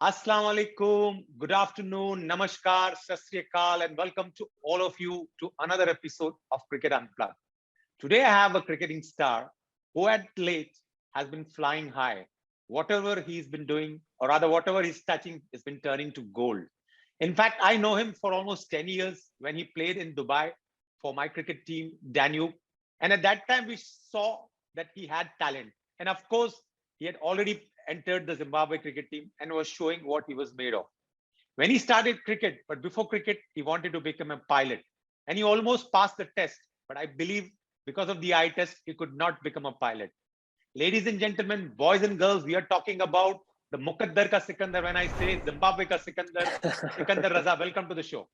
Assalamu alaikum, good afternoon, namaskar, sat sri akal, and welcome to all of you to another episode of Cricket Unplugged. Today I have a cricketing star who at late has been flying high. Whatever he's been doing, or rather whatever he's touching, has been turning to gold. In fact, I know him for almost 10 years when he played in Dubai for my cricket team, Danube. And at that time, we saw that he had talent. And of course, he had already entered the Zimbabwe cricket team and was showing what he was made of. When he started cricket, but before cricket, he wanted to become a pilot. And he almost passed the test. But I believe because of the eye test, he could not become a pilot. Ladies and gentlemen, boys and girls, we are talking about the Mukaddar ka Sikandar. When I say Zimbabwe ka Sikandar, Sikandar Raza, welcome to the show.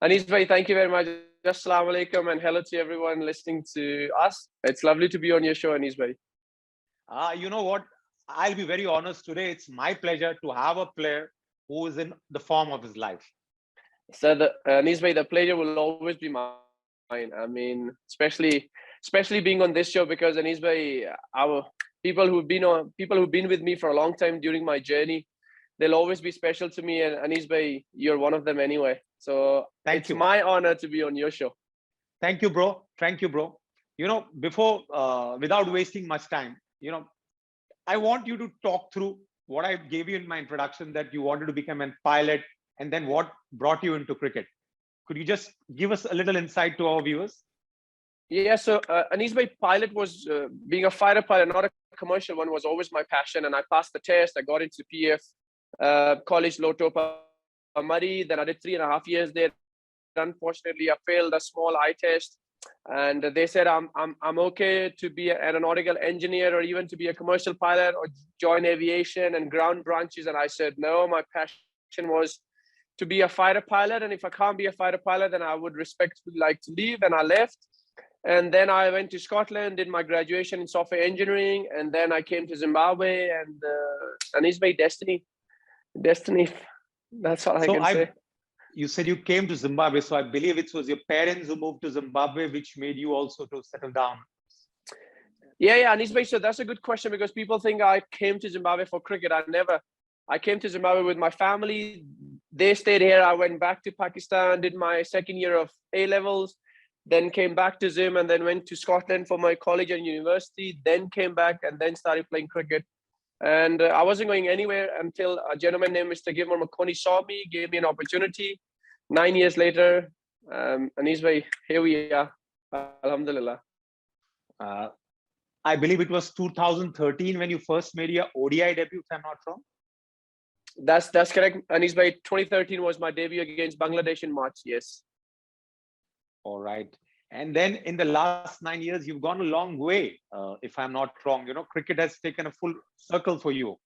Anis bhai, thank you very much. Assalamu alaikum and hello to everyone listening to us. It's lovely to be on your show, Anis bhai. You know what? I'll be very honest today. It's my pleasure to have a player who is in the form of his life. So, Anis bhai, the pleasure will always be mine. I mean, especially being on this show because Anis bhai, our people who've been with me for a long time during my journey, they'll always be special to me. And Anis bhai, you're one of them anyway. So it's my honor to be on your show. Thank you, bro. Thank you, bro. Without wasting much time, I want you to talk through what I gave you in my introduction, that you wanted to become a pilot and then what brought you into cricket. Could you just give us a little insight to our viewers? Yeah, so Anis bhai, pilot was being a fighter pilot, not a commercial one, was always my passion. And I passed the test. I got into PF, college, Lotopa, Murray. Then I did 3.5 years there. Unfortunately, I failed a small eye test. And they said I'm okay to be an aeronautical engineer or even to be a commercial pilot or join aviation and ground branches. And I said, no, my passion was to be a fighter pilot. And if I can't be a fighter pilot, then I would respectfully like to leave. And I left. And then I went to Scotland, did my graduation in software engineering. And then I came to Zimbabwe and it's my destiny. Destiny. That's all I can say. You said you came to Zimbabwe, so I believe it was your parents who moved to Zimbabwe, which made you also to settle down. Yeah, Anis bhai, so that's a good question because people think I came to Zimbabwe for cricket. I came to Zimbabwe with my family. They stayed here. I went back to Pakistan, did my second year of A-levels, then came back to Zim and then went to Scotland for my college and university, then came back and then started playing cricket. And I wasn't going anywhere until a gentleman named Mr. Gilmore McConey saw me, gave me an opportunity. 9 years later, Anis bhai, here we are. Alhamdulillah. I believe it was 2013 when you first made your ODI debut, if I'm not wrong. That's correct. Anis bhai, 2013 was my debut against Bangladesh in March, yes. All right. And then in the last 9 years, you've gone a long way, if I'm not wrong. Cricket has taken a full circle for you.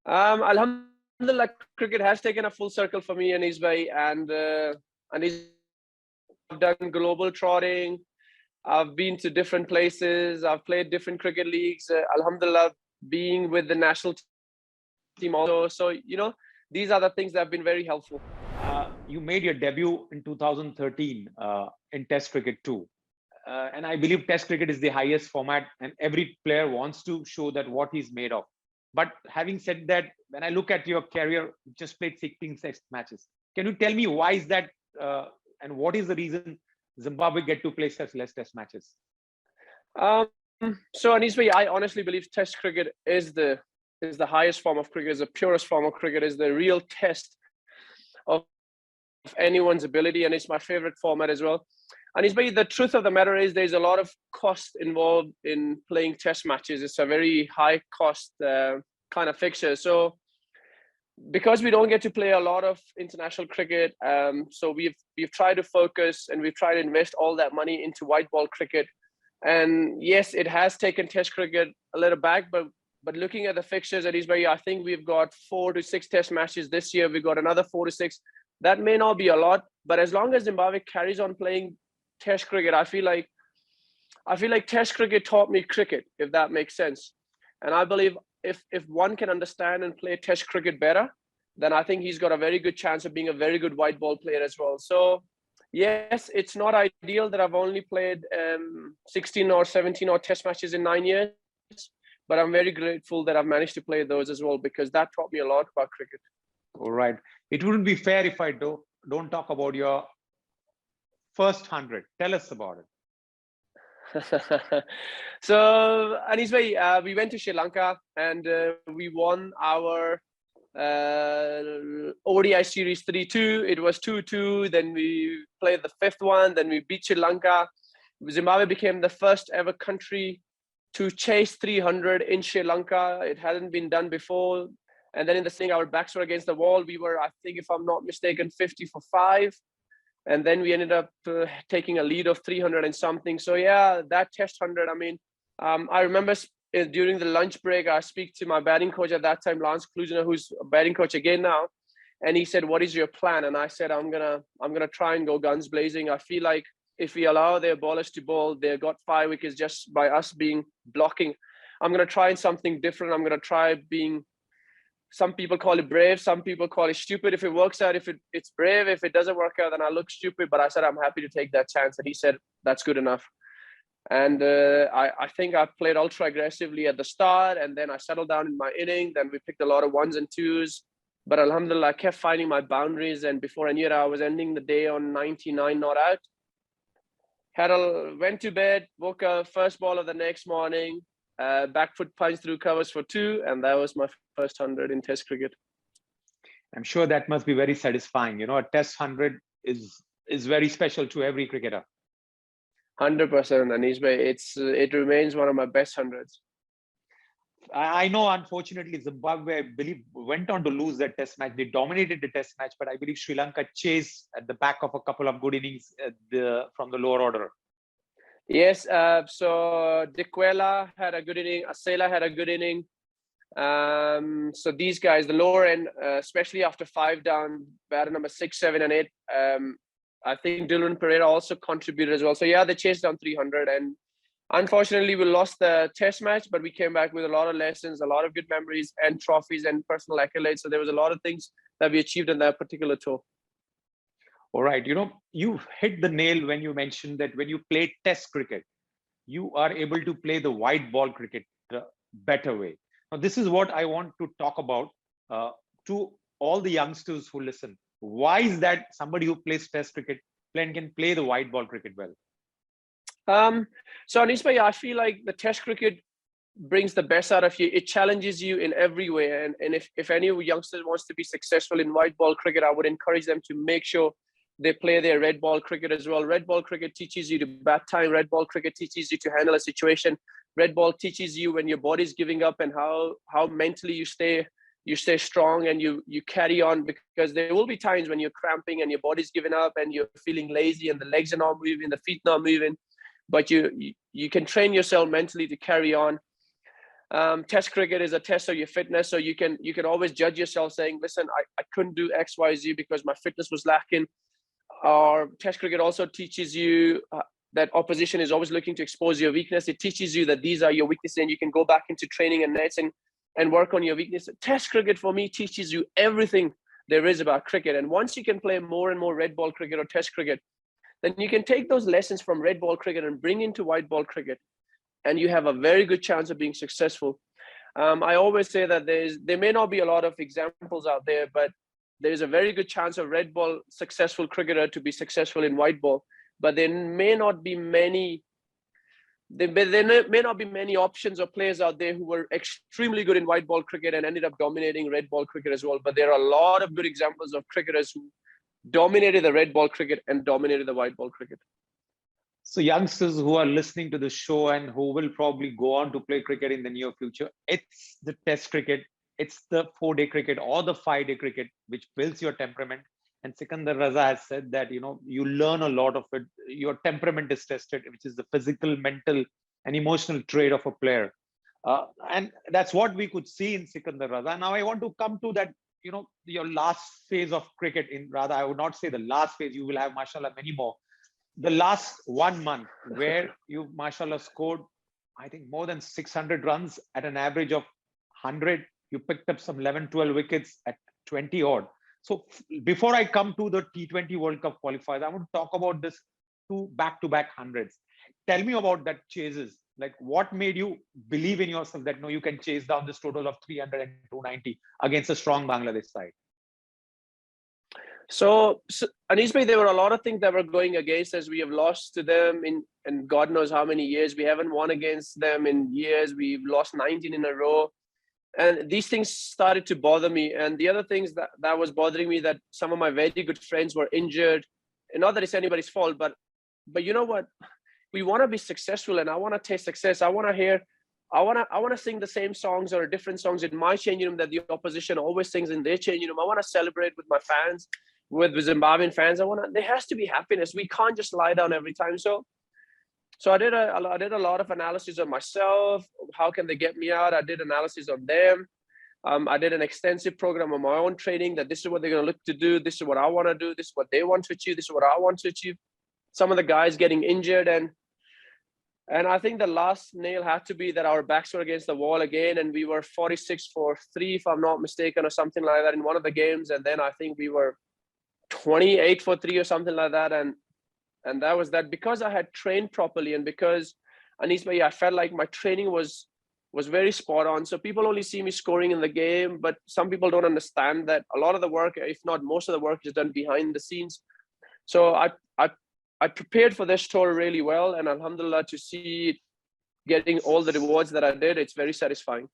Alhamdulillah, cricket has taken a full circle for me, Anis bhai, and I've done global trotting. I've been to different places. I've played different cricket leagues. Alhamdulillah, being with the national team also. So, these are the things that have been very helpful. You made your debut in 2013 in Test cricket too. And I believe Test cricket is the highest format and every player wants to show that what he's made of. But having said that, when I look at your career, you just played 16 Test matches. Can you tell me why is that and what is the reason Zimbabwe get to play such less Test matches? So Anis bhai, I honestly believe Test cricket is the highest form of cricket, is the purest form of cricket, is the real test of anyone's ability, and it's my favorite format as well. And it's the truth of the matter is there's a lot of cost involved in playing test matches. It's a very high cost kind of fixture. So because we don't get to play a lot of international cricket, so we've tried to focus and we've tried to invest all that money into white ball cricket. And yes, it has taken test cricket a little back, but looking at the fixtures at Eastbury, I think we've got 4 to 6 test matches this year. We've got another 4 to 6. That may not be a lot, but as long as Zimbabwe carries on playing test cricket, I feel like test cricket taught me cricket, if that makes sense. And I believe if one can understand and play test cricket better, then I think he's got a very good chance of being a very good white ball player as well. So yes, it's not ideal that I've only played 16 or 17 or test matches in 9 years, but I'm very grateful that I've managed to play those as well, because that taught me a lot about cricket. All right. It wouldn't be fair if I don't talk about your first 100. Tell us about it. So, Anish bhai, we went to Sri Lanka and we won our ODI series 3-2. It was 2-2. Then we played the fifth one. Then we beat Sri Lanka. Zimbabwe became the first ever country to chase 300 in Sri Lanka. It hadn't been done before. And then in the thing, our backs were against the wall. We were, I think, if I'm not mistaken, 50 for 5. And then we ended up taking a lead of 300 and something. So yeah, that test 100, I mean, I remember during the lunch break, I speak to my batting coach at that time, Lance Klusener, who's a batting coach again now. And he said, what is your plan? And I said, I'm gonna try and go guns blazing. I feel like if we allow their bowlers to bowl, they got 5 wickets just by us being blocking. I'm gonna try something different. I'm gonna try being, some people call it brave, some people call it stupid. If it works out, it's brave. If it doesn't work out, then I look stupid. But I said, I'm happy to take that chance. And he said, that's good enough. And I think I played ultra aggressively at the start, and then I settled down in my inning. Then we picked a lot of 1s and 2s. But alhamdulillah, I kept finding my boundaries. And before I knew it, I was ending the day on 99 not out. Went to bed, woke up, first ball of the next morning, back foot punch through covers for 2, and that was my first 100 in Test cricket. I'm sure that must be very satisfying. You know, a Test 100 is very special to every cricketer. 100%, Anish bhai. It remains one of my best 100s. I know, unfortunately, Zimbabwe, I believe, went on to lose that Test match. They dominated the Test match, but I believe Sri Lanka chased at the back of a couple of good innings from the lower order. Yes, so Dikwela had a good inning, Asela had a good inning. So these guys, the lower end, especially after 5 down, batter number 6, 7, and 8, I think Dylan Pereira also contributed as well. So yeah, they chased down 300, and unfortunately we lost the Test match, but we came back with a lot of lessons, a lot of good memories and trophies and personal accolades. So there was a lot of things that we achieved in that particular tour. All right, you know, you hit the nail when you mentioned that when you play Test cricket, you are able to play the white ball cricket the better way. Now, this is what I want to talk about to all the youngsters who listen. Why is that somebody who plays Test cricket can play the white ball cricket well? So Anish bhai, I feel like the Test cricket brings the best out of you. It challenges you in every way. And if any youngster wants to be successful in white ball cricket, I would encourage them to make sure they play their red ball cricket as well. Red ball cricket teaches you to bat time. Red ball cricket teaches you to handle a situation. Red ball teaches you when your body's giving up and how mentally you stay strong and you carry on, because there will be times when you're cramping and your body's giving up and you're feeling lazy and the legs are not moving, the feet not moving, but you can train yourself mentally to carry on. Test cricket is a test of your fitness, so you can always judge yourself saying, listen, I couldn't do X, Y, Z because my fitness was lacking. Or Test cricket also teaches you that opposition is always looking to expose your weakness. It teaches you that these are your weaknesses and you can go back into training and nets and work on your weakness. Test cricket for me teaches you everything there is about cricket. And once you can play more and more red ball cricket or Test cricket, then you can take those lessons from red ball cricket and bring into white ball cricket, and you have a very good chance of being successful. I always say that there may not be a lot of examples out there, but there is a very good chance of red ball successful cricketer to be successful in white ball. But there may not be many. There may not be many options or players out there who were extremely good in white ball cricket and ended up dominating red ball cricket as well. But there are a lot of good examples of cricketers who dominated the red ball cricket and dominated the white ball cricket. So youngsters who are listening to the show and who will probably go on to play cricket in the near future, it's the Test cricket, it's the 4-day cricket or the 5-day cricket which builds your temperament. And Sikandar Raza has said that, you know, you learn a lot of it. Your temperament is tested, which is the physical, mental, and emotional trait of a player. And that's what we could see in Sikandar Raza. Now I want to come to that, you know, your last phase of cricket. I would not say the last phase. You will have, mashallah, many more. The last 1 month where you, mashallah, scored, I think, more than 600 runs at an average of 100. You picked up some 11, 12 wickets at 20 odd. So before I come to the T20 World Cup qualifiers, I want to talk about this 2 back-to-back hundreds. Tell me about that chases. Like, what made you believe in yourself that no, you can chase down this total of 300 and 290 against a strong Bangladesh side? So Anis bhai, there were a lot of things that were going against us. We have lost to them in God knows how many years. We haven't won against them in years. We've lost 19 in a row. And these things started to bother me. And the other things that was bothering me, that some of my very good friends were injured. And not that it's anybody's fault, but you know what? We want to be successful, and I want to taste success. I want to sing the same songs or different songs in my changing room that the opposition always sings in their changing room. I want to celebrate with my fans, with Zimbabwean fans. There has to be happiness. We can't just lie down every time. So I did a lot of analysis on myself. How can they get me out? I did analysis on them. I did an extensive program on my own training, that this is what they're going to look to do. This is what I want to do. This is what they want to achieve. This is what I want to achieve. Some of the guys getting injured, and I think the last nail had to be that our backs were against the wall again, and we were 46 for 3, if I'm not mistaken, or something like that in one of the games. And then I think we were 28 for 3 or something like that. And that was that, because I had trained properly, and because Anis bhai, I felt like my training was very spot on. So people only see me scoring in the game, but some people don't understand that a lot of the work, if not most of the work, is done behind the scenes. So I prepared for this tour really well, and alhamdulillah, to see getting all the rewards that I did, it's very satisfying.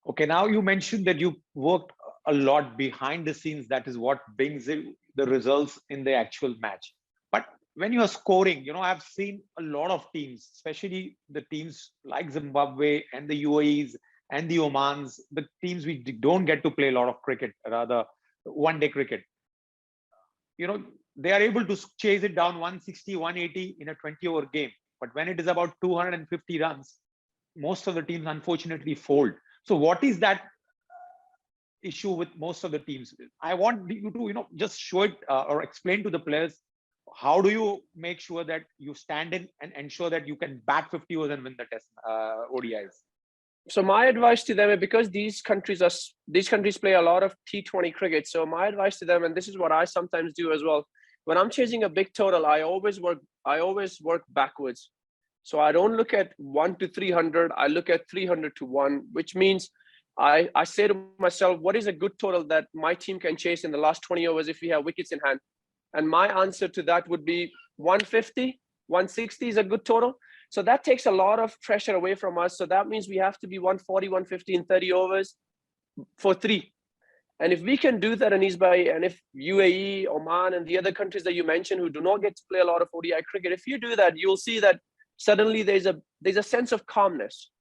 Okay, now you mentioned that you worked a lot behind the scenes. That is what brings the results in the actual match. But when you are scoring, I've seen a lot of teams, especially the teams like Zimbabwe and the UAEs and the Omans, the teams we don't get to play a lot of cricket, rather one-day cricket. They are able to chase it down 160, 180 in a 20-over game. But when it is about 250 runs, most of the teams unfortunately fold. So what is that issue with most of the teams? I want you to, just show it or explain to the players, how do you make sure that you stand in and ensure that you can bat 50 overs and win the test ODIs? So my advice to them, because these countries play a lot of T20 cricket. So my advice to them, and this is what I sometimes do as well, when I'm chasing a big total, I always work backwards. So I don't look at 1 to 300. I look at 300 to 1, which means I say to myself, what is a good total that my team can chase in the last 20 overs if we have wickets in hand? And my answer to that would be 150, 160 is a good total. So that takes a lot of pressure away from us. So that means we have to be 140, 150 in 30 overs for 3. And if we can do that, Anis bhai, and if UAE, Oman, and the other countries that you mentioned who do not get to play a lot of ODI cricket, if you do that, you'll see that suddenly there's a sense of calmness.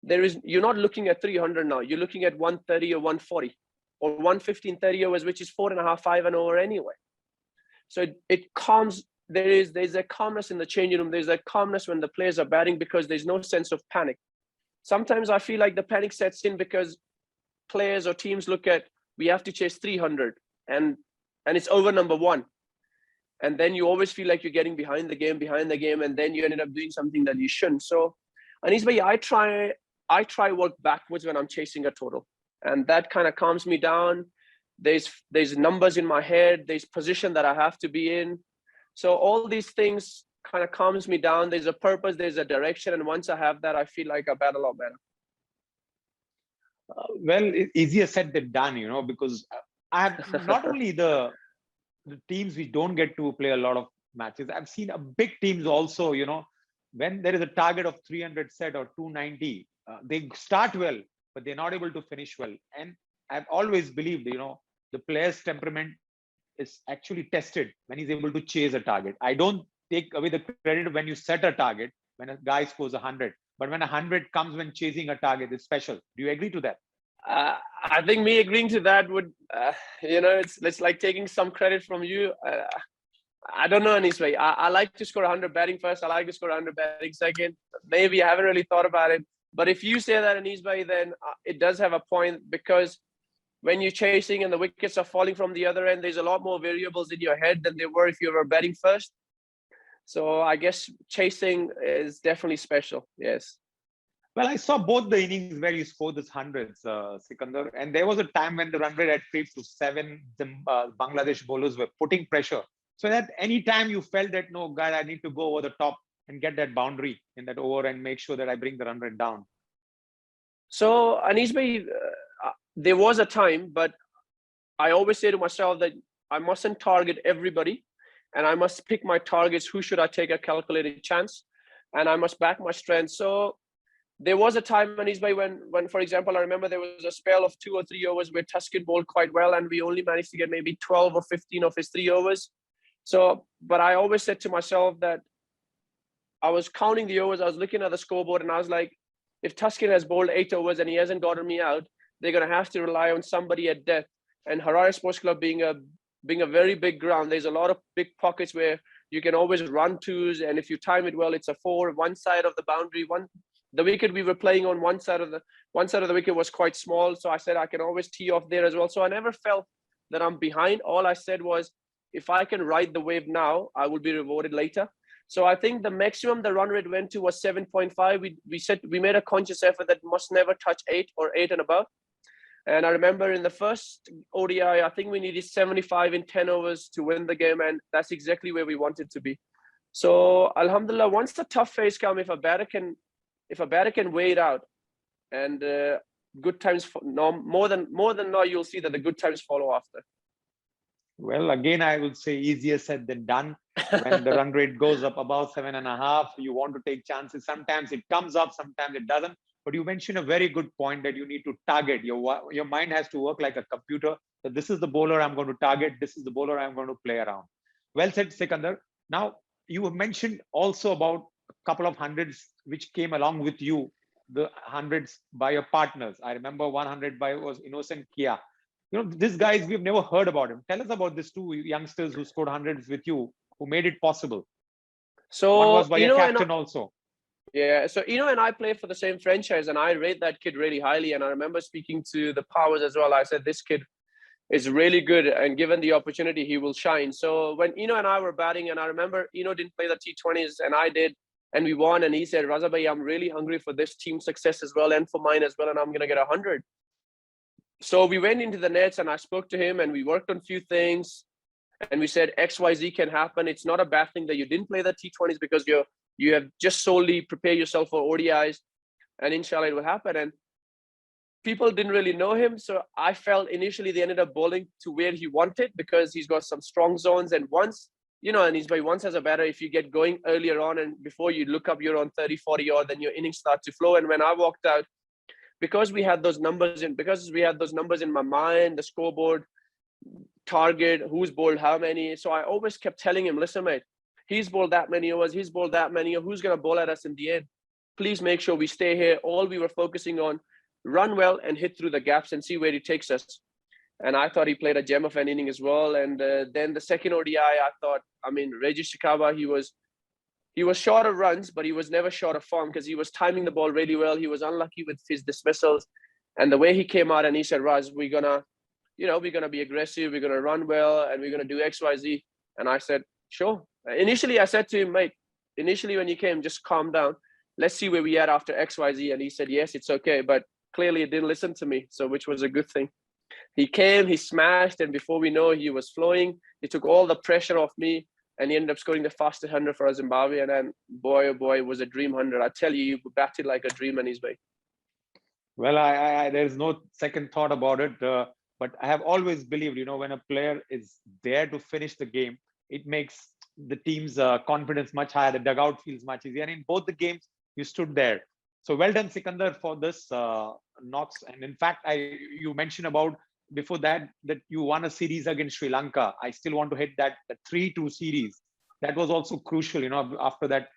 You're not looking at 300 now. You're looking at 130 or 140 or 150 in 30 overs, which is 4.5, 5 an over anyway. So it calms. There's a calmness in the changing room. There's a calmness when the players are batting, because there's no sense of panic. Sometimes I feel like the panic sets in because players or teams look at, we have to chase 300 and it's over number 1. And then you always feel like you're getting behind the game, and then you ended up doing something that you shouldn't. So Anis bhai, I try work backwards when I'm chasing a total, and that kind of calms me down. There's numbers in my head, there's position that I have to be in. So all these things kind of calms me down. There's a purpose, there's a direction, and once I have that, I feel like I bat a lot better. Well, easier said than done, because I have not only the teams which don't get to play a lot of matches. I've seen a big teams also, when there is a target of 300 set or 290, they start well, but they're not able to finish well. And I've always believed, the player's temperament is actually tested when he's able to chase a target. I don't take away the credit when you set a target, when a guy scores 100, but when 100 comes when chasing a target, it's special. Do you agree to that? I think me agreeing to that would, it's like taking some credit from you. I don't know, Anis bhai. I like to score 100 batting first. I like to score 100 batting second. Maybe I haven't really thought about it. But if you say that, Anis bhai, then it does have a point, because when you're chasing and the wickets are falling from the other end, there's a lot more variables in your head than there were if you were batting first. So I guess chasing is definitely special. Yes. Well, I saw both the innings where you scored this hundreds, Sikandar, and there was a time when the run rate had crept to 7. The Bangladesh bowlers were putting pressure. So that any time you felt that, no, God, I need to go over the top, and get that boundary in that over and make sure that I bring the run rate down? So Anis bhai, there was a time, but I always say to myself that I mustn't target everybody, and I must pick my targets. Who should I take a calculated chance? And I must back my strengths. So there was a time, Anis bhai, when, for example, I remember there was a spell of 2 or 3 overs where Tuscan bowled quite well, and we only managed to get maybe 12 or 15 of his 3 overs. So, but I always said to myself that I was counting the overs. I was looking at the scoreboard, and I was like, if Tuscan has bowled 8 overs and he hasn't gotten me out, they're going to have to rely on somebody at death. And Harare Sports Club being a very big ground, there's a lot of big pockets where you can always run twos, and if you time it well, it's a 4. One side of the boundary, the wicket we were playing on, one side of the wicket was quite small, so I said I can always tee off there as well. So I never felt that I'm behind. All I said was, if I can ride the wave now, I will be rewarded later. So I think the maximum the run rate went to was 7.5. We made a conscious effort that must never touch 8 or 8 and above. And I remember in the first ODI, I think we needed 75 in 10 overs to win the game, and that's exactly where we wanted to be. So Alhamdulillah, once the tough phase comes, if a batter can wait it out, and good times more than not, you'll see that the good times follow after. Well, again, I would say easier said than done. When the run rate goes up above 7.5, you want to take chances. Sometimes it comes up, sometimes it doesn't. But you mentioned a very good point that you need to target. Your mind has to work like a computer. That this is the bowler I'm going to target. This is the bowler I'm going to play around. Well said, Sikandar. Now, you mentioned also about a couple of hundreds which came along with you, the hundreds by your partners. I remember 100 by was Innocent Kia. You know, these guys, we've never heard about him. Tell us about these 2 youngsters who scored hundreds with you, who made it possible. So one was by your captain also. Yeah, so and I play for the same franchise, and I rate that kid really highly. And I remember speaking to the powers as well. I said, this kid is really good, and given the opportunity, he will shine. So when and I were batting, and I remember didn't play the T20s, and I did, and we won. And he said, Raza bhai, I'm really hungry for this team success as well, and for mine as well, and I'm going to get 100. So we went into the nets, and I spoke to him, and we worked on a few things, and we said XYZ can happen. It's not a bad thing that you didn't play the T20s, because you have just solely prepared yourself for ODIs, and inshallah it will happen. And people didn't really know him, so I felt initially they ended up bowling to where he wanted, because he's got some strong zones. And once and he's by once as a batter, if you get going earlier on and before you look up, you're on 30, 40 odd, then your innings start to flow. And when I walked out, because we had those numbers in my mind, the scoreboard, target, who's bowled how many. So I always kept telling him, listen, mate, he's bowled that many overs, he's bowled that many. Who's going to bowl at us in the end? Please make sure we stay here. All we were focusing on, run well and hit through the gaps and see where he takes us. And I thought he played a gem of an inning as well. And then the second ODI, I thought, Reggie Shikaba, he was short of runs, but he was never short of form, because he was timing the ball really well. He was unlucky with his dismissals. And the way he came out and he said, Raz, we're going to be aggressive, we're going to run well, and we're going to do X, Y, Z. And I said, sure. Initially, I said to him, mate, when you came, just calm down. Let's see where we are after X, Y, Z. And he said, yes, it's okay. But clearly, he didn't listen to me, so which was a good thing. He came, he smashed, and before we know, he was flowing. He took all the pressure off me, and he ended up scoring the fastest 100 for Zimbabwe. And then, boy, oh boy, it was a dream 100. I tell you, you batted like a dream, and he's back. Well, there's no second thought about it. But I have always believed, when a player is there to finish the game, it makes the team's confidence much higher. The dugout feels much easier. And in both the games, you stood there. So well done, Sikandar, for this knocks. And in fact, you mentioned about before that you won a series against Sri Lanka. I still want to hit that 3-2 series. That was also crucial, after that,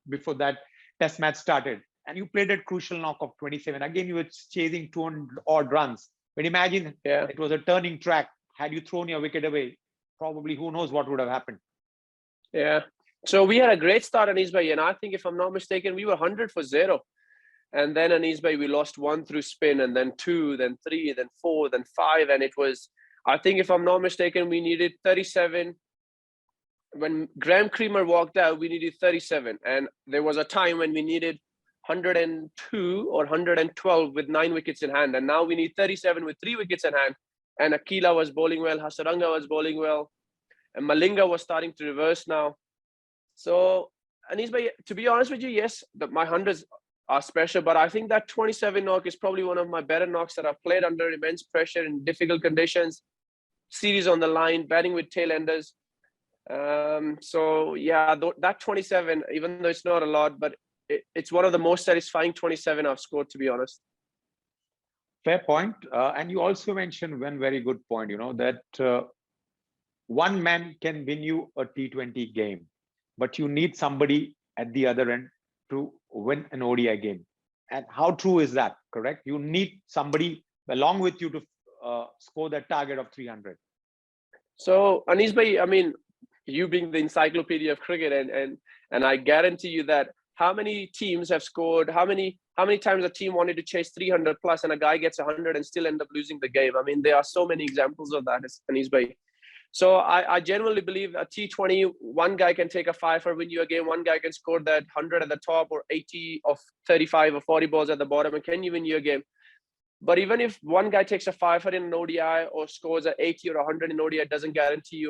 before that test match started. And you played that crucial knock of 27. Again, you were chasing 200 odd runs. But imagine it was a turning track. Had you thrown your wicket away, probably who knows what would have happened. Yeah. So we had a great start, Anis bhai, and I think if I'm not mistaken, we were 100 for 0. And then Anis bhai, we lost 1 through spin, and then 2, then 3, then 4, then 5. And it was, I think if I'm not mistaken, we needed 37. When Graham Creamer walked out, we needed 37. And there was a time when we needed 102 or 112 with 9 wickets in hand. And now we need 37 with 3 wickets in hand. And Akila was bowling well, Hasaranga was bowling well, and Malinga was starting to reverse now. So Anisba, to be honest with you, yes, my hundreds are special, but I think that 27 knock is probably one of my better knocks that I've played under immense pressure in difficult conditions, series on the line, batting with tail enders. So yeah, that 27, even though it's not a lot, but it's one of the most satisfying 27 I've scored, to be honest. Fair point. And you also mentioned one very good point, that one man can win you a T20 game, but you need somebody at the other end to win an ODI game. And how true is that? Correct? You need somebody along with you to score that target of 300. So Anish bhai, I mean, you being the encyclopedia of cricket, and I guarantee you that how many teams have scored, how many times a team wanted to chase 300 plus and a guy gets 100 and still end up losing the game. I mean, there are so many examples of that, Anish bhai. So I genuinely believe a T20, one guy can take a 5 or win you a game. One guy can score that 100 at the top or 80 of 35 or 40 balls at the bottom and can you win you a game. But even if one guy takes a 5 in an ODI or scores an 80 or 100 in ODI, doesn't guarantee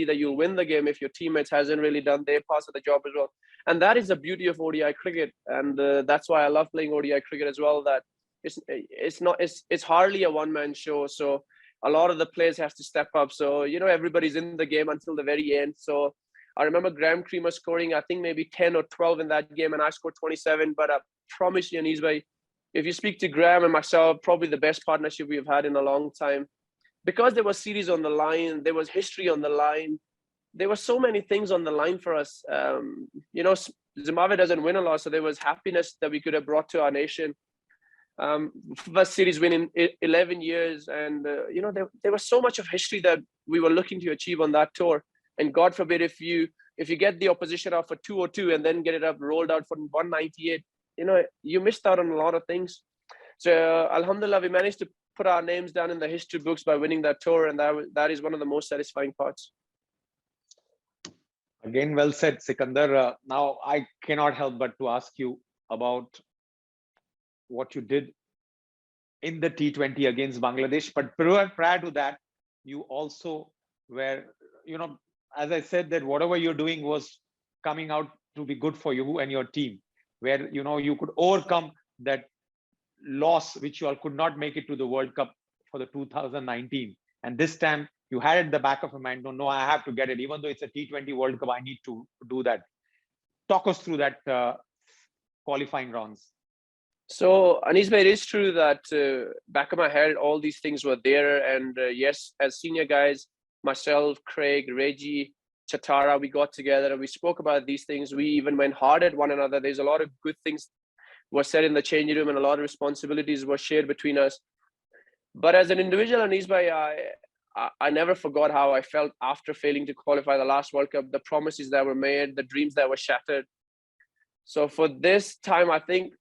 that you'll win the game if your teammates hasn't really done their part of the job as well. And that is the beauty of ODI cricket, and that's why I love playing ODI cricket as well. That it's hardly a one-man show. So a lot of the players have to step up. So everybody's in the game until the very end. So I remember Graham Creamer scoring, I think maybe 10 or 12 in that game, and I scored 27. But I promise you, Anis bhai, if you speak to Graham and myself, probably the best partnership we've had in a long time. Because there was series on the line, there was history on the line, there were so many things on the line for us. Zimbabwe doesn't win a lot, so there was happiness that we could have brought to our nation. First series win in 11 years, and there was so much of history that we were looking to achieve on that tour. And God forbid if you get the opposition out for 202 and then get it up rolled out for 198, you missed out on a lot of things. So alhamdulillah, we managed to put our names down in the history books by winning that tour, and that is one of the most satisfying parts. Again, well said, Sikandar. Now I cannot help but to ask you about what you did in the T20 against Bangladesh. But prior to that, you also were, as I said, that whatever you're doing was coming out to be good for you and your team, where, you could overcome that loss, which you all could not make it to the World Cup for the 2019. And this time you had it in the back of your mind, no, I have to get it. Even though it's a T20 World Cup, I need to do that. Talk us through that qualifying rounds. So, Anis bhai, it is true that back of my head, all these things were there. And yes, as senior guys, myself, Craig, Reggie, Chatara, we got together and we spoke about these things. We even went hard at one another. There's a lot of good things were said in the changing room and a lot of responsibilities were shared between us. But as an individual, Anis bhai, I never forgot how I felt after failing to qualify the last World Cup, the promises that were made, the dreams that were shattered. So for this time, I think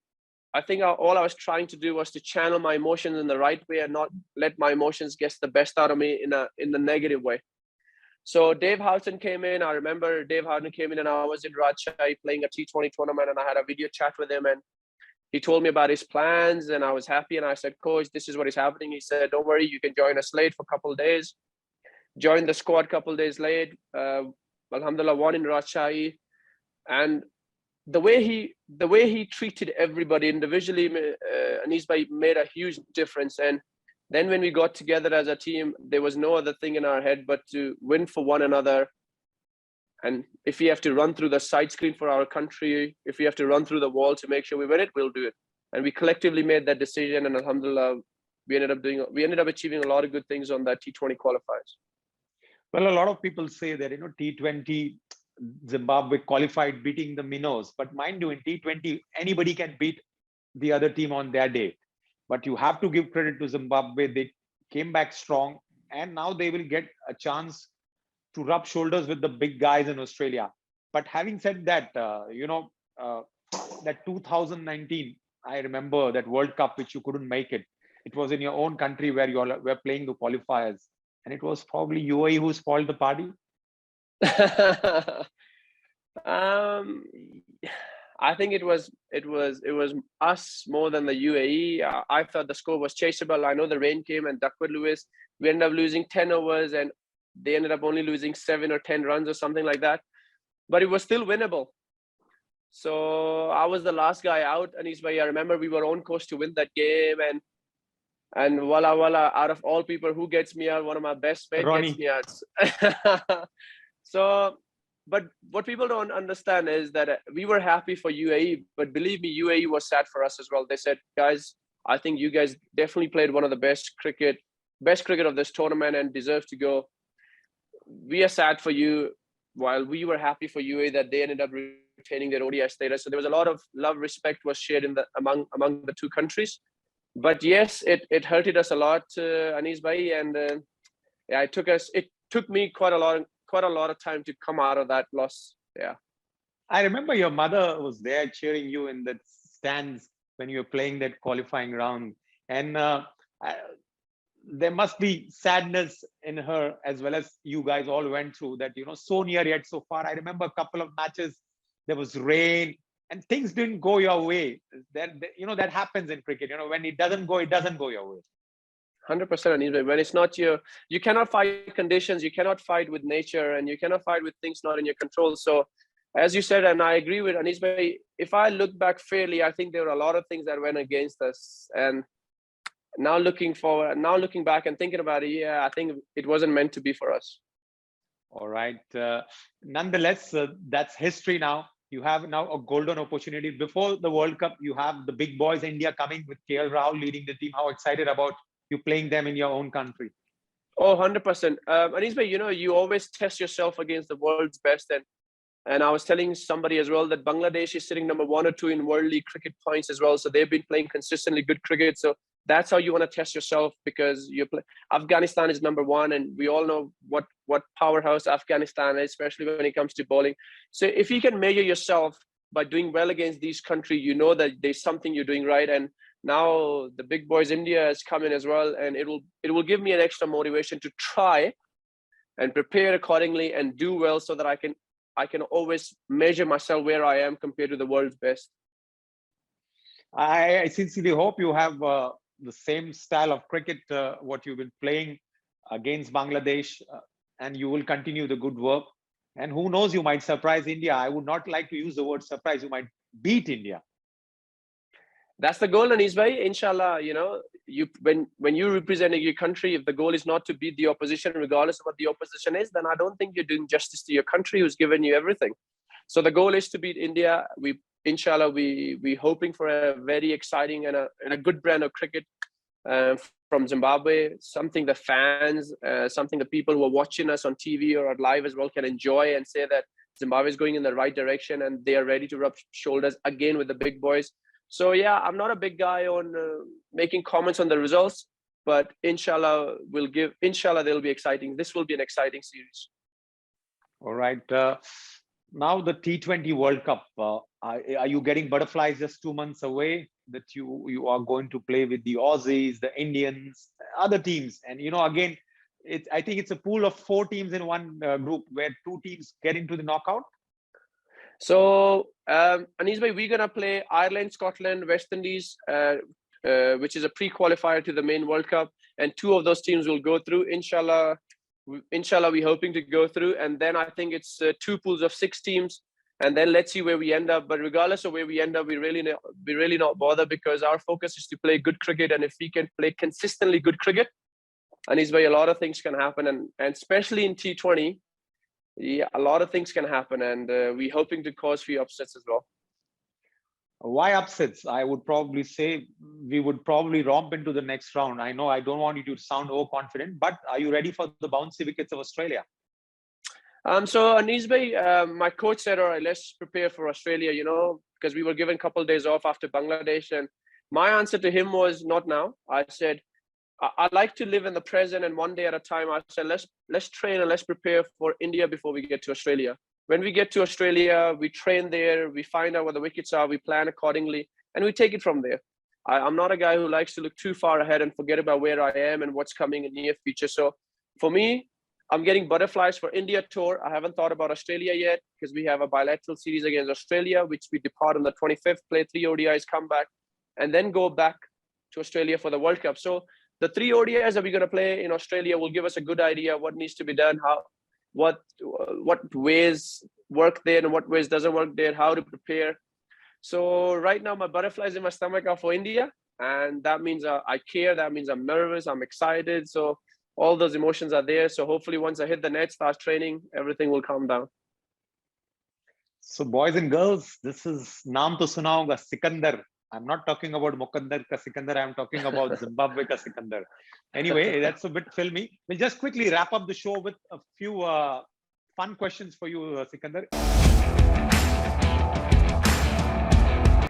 all I was trying to do was to channel my emotions in the right way and not let my emotions get the best out of me in the negative way. So Dave Houghton came in. I remember Dave Houghton came in and I was in Rajshahi playing a T20 tournament and I had a video chat with him and he told me about his plans and I was happy. And I said, Coach, this is what is happening. He said, don't worry, you can join us late for a couple of days. Joined the squad a couple of days late. Alhamdulillah, won in Rajshahi. And the way he treated everybody individually, Anis bhai, made a huge difference. And then when we got together as a team, there was no other thing in our head but to win for one another. And if we have to run through the side screen for our country, if we have to run through the wall to make sure we win it, we'll do it. And we collectively made that decision. And alhamdulillah, we ended up achieving a lot of good things on that T20 qualifiers. Well, a lot of people say that, T20 Zimbabwe qualified beating the minnows. But mind you, in T20, anybody can beat the other team on their day. But you have to give credit to Zimbabwe. They came back strong and now they will get a chance to rub shoulders with the big guys in Australia. But having said that, that 2019, I remember that World Cup, which you couldn't make it. It was in your own country where you all were playing the qualifiers. And it was probably UAE who spoiled the party. I think it was us more than the UAE. I thought the score was chaseable. I know the rain came and Duckworth Lewis, we ended up losing 10 overs and they ended up only losing 7 or 10 runs or something like that. but it was still winnable. So I was the last guy out, and I remember we were on course to win that game, and voila, out of all people, who gets me out? One of my best mates gets me out. So, but what people don't understand is that we were happy for UAE, but believe me, UAE was sad for us as well. They said, guys, I think you guys definitely played one of the best cricket of this tournament and deserve to go. We are sad for you, while we were happy for UAE that they ended up retaining their ODI status. So there was a lot of love, respect was shared in among the two countries. But yes, it hurted us a lot, Anis bhai, and yeah, it took me quite a lot of time to come out of that loss. Yeah. I remember your mother was there cheering you in the stands when you were playing that qualifying round, and there must be sadness in her as well, as you guys all went through that, so near yet so far. I remember a couple of matches, there was rain and things didn't go your way. That happens in cricket. When it doesn't go your way. 100%. When it's not you cannot fight conditions, you cannot fight with nature, and you cannot fight with things not in your control. So as you said, and I agree with Anis bhai, if I look back fairly, I think there were a lot of things that went against us. And now looking back and thinking about it, yeah, I think it wasn't meant to be for us. All right. Nonetheless, that's history now. You have now a golden opportunity. Before the World Cup, you have the big boys, India, coming with KL Rahul leading the team. How excited about you playing them in your own country? Oh, 100%. Anis bhai, you always test yourself against the world's best. And I was telling somebody as well that Bangladesh is sitting number 1 or 2 in World League cricket points as well. So they've been playing consistently good cricket. So that's how you want to test yourself, because Afghanistan is number 1, and we all know what powerhouse Afghanistan is, especially when it comes to bowling. So if you can measure yourself by doing well against these countries, you know that there's something you're doing right. And now the big boys India has come in as well, and it will give me an extra motivation to try and prepare accordingly and do well, so that I can always measure myself where I am compared to the world's best. I sincerely hope you have the same style of cricket what you've been playing against Bangladesh, and you will continue the good work. And who knows, you might surprise India. I would not like to use the word surprise. You might beat India. That's the goal, Anis bhai. Inshallah, when you're representing your country, if the goal is not to beat the opposition, regardless of what the opposition is, then I don't think you're doing justice to your country, who's given you everything. So the goal is to beat India. Inshallah, we hoping for a very exciting and a good brand of cricket from Zimbabwe. Something the fans, something the people who are watching us on TV or live as well can enjoy and say that Zimbabwe is going in the right direction and they are ready to rub shoulders again with the big boys. So yeah, I'm not a big guy on making comments on the results, but inshallah they'll be exciting. This will be an exciting series. All right. Now the T20 World Cup. Are you getting butterflies just 2 months away that you are going to play with the Aussies, the Indians, other teams? And again, I think it's a pool of 4 teams in one group where 2 teams get into the knockout. So, Anis bhai, we're gonna play Ireland, Scotland, West Indies, which is a pre-qualifier to the main World Cup, and 2 of those teams will go through. Inshallah, we're hoping to go through, and then I think it's 2 pools of 6 teams, and then let's see where we end up. But regardless of where we end up, we really not bother, because our focus is to play good cricket, and if we can play consistently good cricket, Anis bhai, a lot of things can happen, and especially in T20. Yeah, a lot of things can happen, and we're hoping to cause few upsets as well. Why upsets? I would probably say we would probably romp into the next round. I know I don't want you to sound overconfident, but are you ready for the bouncy wickets of Australia? So Anis bhai, my coach said, all right, let's prepare for Australia, because we were given a couple of days off after Bangladesh. And my answer to him was not now. I said, I like to live in the present, and one day at a time. I said, let's train and let's prepare for India before we get to Australia. When we get to Australia, we train there, we find out where the wickets are, we plan accordingly, and we take it from there. I'm not a guy who likes to look too far ahead and forget about where I am and what's coming in the near future. So for me, I'm getting butterflies for India tour. I haven't thought about Australia yet, because we have a bilateral series against Australia, which we depart on the 25th, play 3 ODIs, come back, and then go back to Australia for the World Cup. So the 3 ODIs that we're going to play in Australia will give us a good idea of what needs to be done, what ways work there and what ways doesn't work there, how to prepare. So right now my butterflies in my stomach are for India, and that means I care, that means I'm nervous, I'm excited. So all those emotions are there. So hopefully once I hit the net, start training, everything will calm down. So boys and girls, this is naam to suna hoga, Sikandar. I'm not talking about Mukandar ka Sikandar. I'm talking about Zimbabwe ka Sikandar. Anyway, that's a bit filmy. We'll just quickly wrap up the show with a few fun questions for you, Sikandar.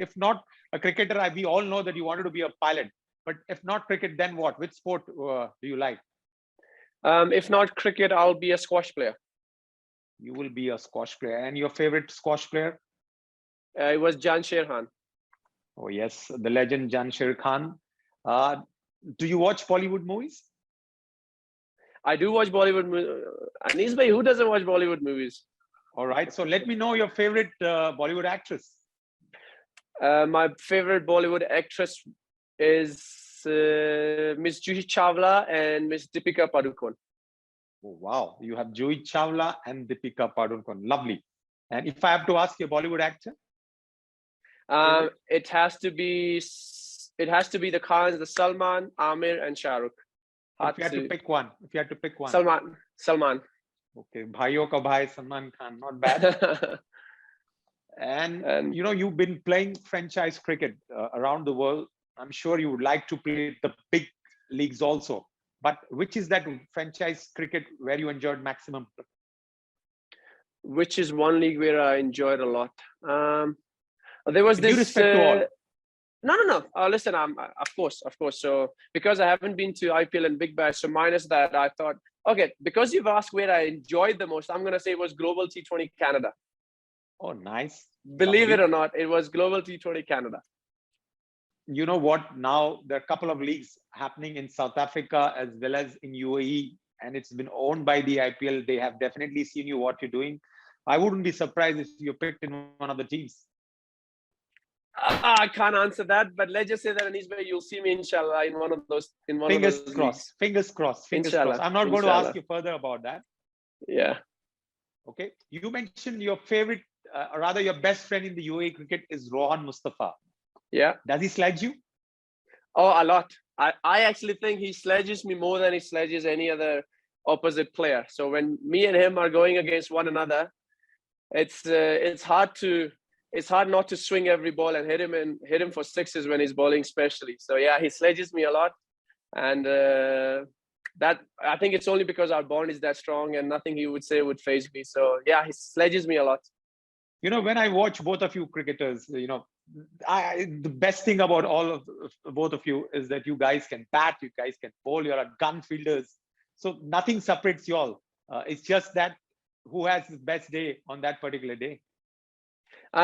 If not a cricketer, we all know that you wanted to be a pilot. But if not cricket, then what? Which sport do you like? If not cricket, I'll be a squash player. You will be a squash player. And your favorite squash player? It was Jan Sherhan. Oh, yes, the legend Jan Sher Khan. Do you watch Bollywood movies? I do watch Bollywood movies. Anis bhai, who doesn't watch Bollywood movies? All right, so let me know your favorite Bollywood actress. My favorite Bollywood actress is Miss Juhi Chawla and Miss Deepika Padukone. Oh, wow, you have Juhi Chawla and Deepika Padukone. Lovely. And if I have to ask you, a Bollywood actor? It has to be the Khans, the Salman, Amir, and Shah Rukh. If you had to pick one, Salman. Okay, Bhaiyo ka bhai, Salman Khan, not bad. And you know, you've been playing franchise cricket around the world. I'm sure you would like to play the big leagues also. But which is that franchise cricket where you enjoyed maximum? Which is one league where I enjoyed a lot. There was this. Due respect to all. No. Listen, of course. So because I haven't been to IPL and Big Bash, so minus that, I thought, okay, because you've asked where I enjoyed the most, I'm gonna say it was Global T20 Canada. Oh, nice. Believe it or not, it was Global T20 Canada. You know what? Now there are a couple of leagues happening in South Africa as well as in UAE, and it's been owned by the IPL. They have definitely seen you what you're doing. I wouldn't be surprised if you're picked in one of the teams. I can't answer that, but let's just say that Anis bhai, you'll see me inshallah in one of those. Fingers crossed. Fingers crossed. I'm not going to ask you further about that. Yeah. Okay. You mentioned your favorite, rather your best friend in the UAE cricket is Rohan Mustafa. Yeah. Does he sledge you? Oh, a lot. I actually think he sledges me more than he sledges any other opposite player. So when me and him are going against one another, it's hard not to swing every ball and hit him for sixes when he's bowling, especially. So yeah, he sledges me a lot, and that I think it's only because our bond is that strong, and nothing he would say would faze me. So yeah, he sledges me a lot. You know, when I watch both of you cricketers, you know, the best thing about both of you is that you guys can bat, you guys can bowl, you're gun fielders. So nothing separates you all. It's just that who has the best day on that particular day.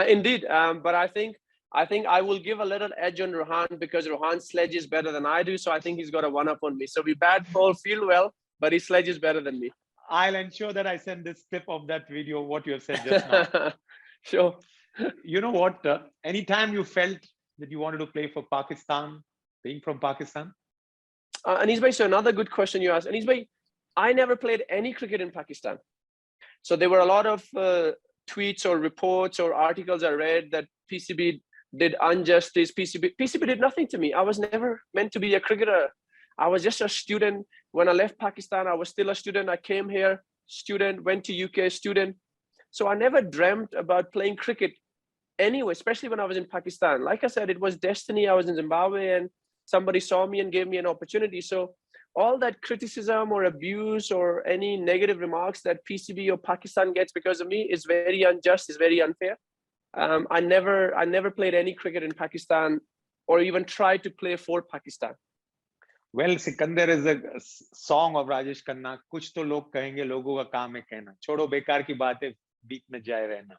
Indeed, but I think I will give a little edge on Rohan because Rohan sledges better than I do. So I think he's got a one-up on me. So we bat, bowl, field well, but he sledges better than me. I'll ensure that I send this clip of that video, what you have said just now. Sure. You know what? Anytime you felt that you wanted to play for Pakistan, being from Pakistan? Anis bhai, so another good question you asked. Anis bhai, I never played any cricket in Pakistan. So there were a lot of tweets or reports or articles I read that PCB did injustice. PCB did nothing to me. I was never meant to be a cricketer. I was just a student. When I left Pakistan, I was still a student. I came here, student, went to UK, student. So I never dreamt about playing cricket anyway, especially when I was in Pakistan. Like I said, it was destiny. I was in Zimbabwe and somebody saw me and gave me an opportunity. So all that criticism or abuse or any negative remarks that PCB or Pakistan gets because of me is very unjust, is very unfair. I never played any cricket in Pakistan or even tried to play for Pakistan. Well, Sikandar is a song of Rajesh Khanna. Kuch to log kahenge, logo ka kaam hai kehna. Chodo bekar ki baatein, beech mein jaye rehna.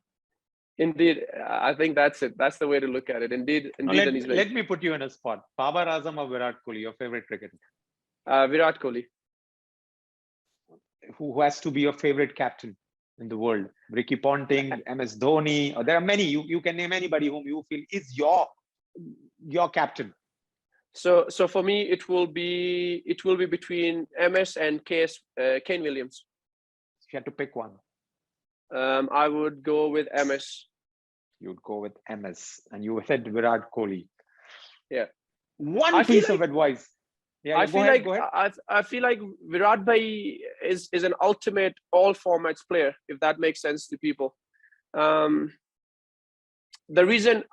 Indeed, I think that's it. That's the way to look at it. Indeed. Let me put you in a spot. Babar Azam or Virat Kohli, your favorite cricketer? Virat Kohli. Who has to be your favorite captain in the world? Ricky Ponting, MS Dhoni, or there are many. You can name anybody whom you feel is your captain. So for me, it will be between MS and Kane Williams. If you had to pick one, I would go with MS. you'd go with MS, and you said Virat Kohli. Yeah. One I feel piece of like advice. Yeah, I go feel ahead, like go ahead. I feel like Virat Bhai is an ultimate all formats player, if that makes sense to people. The reason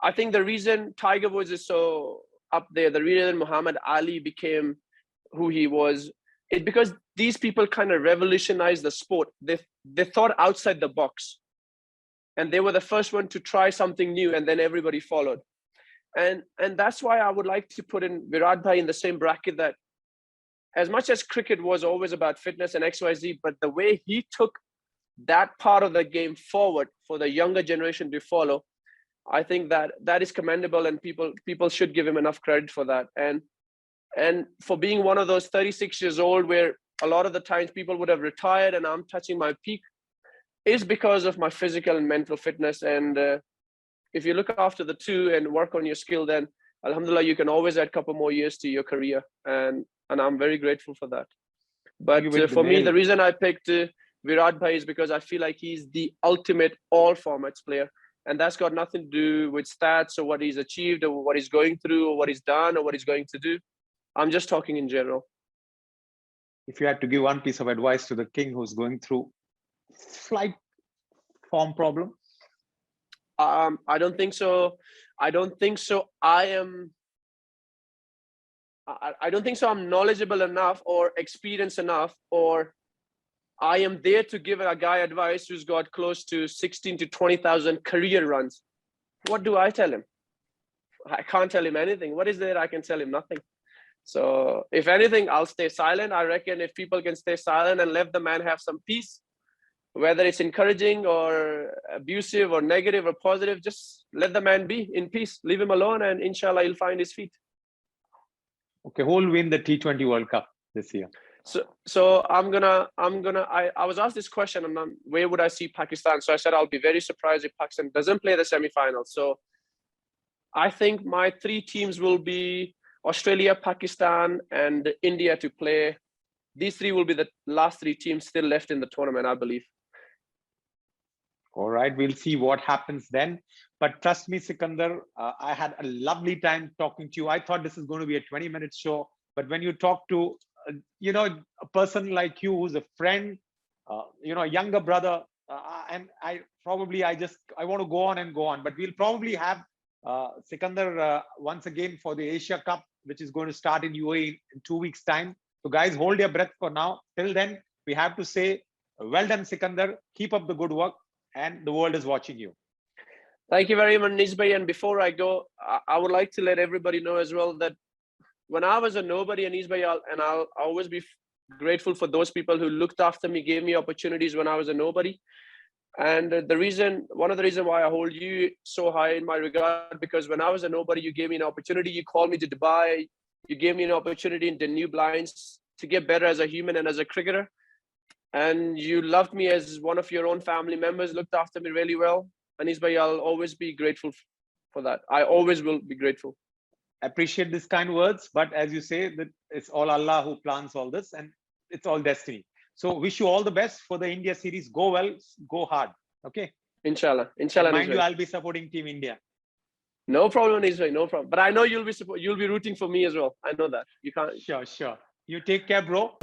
Tiger Woods is so up there, the reason Muhammad Ali became who he was, is because these people kind of revolutionized the sport. They thought outside the box, and they were the first one to try something new, and then everybody followed. And that's why I would like to put in Virat Bhai in the same bracket, that as much as cricket was always about fitness and XYZ, but the way he took that part of the game forward for the younger generation to follow, I think that is commendable, and people should give him enough credit for that. And for being one of those 36 years old, where a lot of the times people would have retired and I'm touching my peak, is because of my physical and mental fitness. And if you look after the two and work on your skill, then alhamdulillah, you can always add a couple more years to your career. And I'm very grateful for that. But for me, the reason I picked Virat Bhai is because I feel like he's the ultimate all formats player. And that's got nothing to do with stats or what he's achieved or what he's going through or what he's done or what he's going to do. I'm just talking in general. If you had to give one piece of advice to the king who's going through slight form problem? I don't think so. I don't think so I'm knowledgeable enough or experienced enough, or I am there to give a guy advice who's got close to 16 to 20,000 career runs. What do I tell him? I can't tell him anything. What is there I can tell him? Nothing. So if anything, I'll stay silent. I reckon if people can stay silent and let the man have some peace, whether it's encouraging or abusive or negative or positive, just let the man be in peace. Leave him alone, and inshallah, he'll find his feet. Okay, who will win the T20 World Cup this year? So I was asked this question, and where would I see Pakistan? So I said I'll be very surprised if Pakistan doesn't play the semi-final. So I think my three teams will be Australia, Pakistan, and India to play. These three will be the last three teams still left in the tournament, I believe. All right, we'll see what happens then. But trust me, Sikandar, I had a lovely time talking to you. I thought this is going to be a 20-minute show, but when you talk to a person like you who's a friend, a younger brother, and I want to go on and go on, but we'll probably have Sikandar once again for the Asia Cup, which is going to start in UAE in 2 weeks' time. So guys, hold your breath for now. Till then, we have to say, well done, Sikandar. Keep up the good work, and the world is watching you. Thank you very much, Nisbay. And before I go, I would like to let everybody know as well that when I was a nobody, and Nisbay, I'll always be grateful for those people who looked after me, gave me opportunities when I was a nobody. And one of the reasons why I hold you so high in my regard, because when I was a nobody, you gave me an opportunity. You called me to Dubai. You gave me an opportunity in the New Blinds to get better as a human and as a cricketer. And you loved me as one of your own family members, looked after me really well. Anis bhai, I'll always be grateful for that. I always will be grateful. Appreciate these kind words, but as you say, that it's all Allah who plans all this, and it's all destiny. So wish you all the best for the India series. Go well, go hard. Okay. Inshallah. And mind you, I'll be supporting Team India. No problem, Israel. No problem. But I know you'll be rooting for me as well. I know that. You can't. Sure. You take care, bro.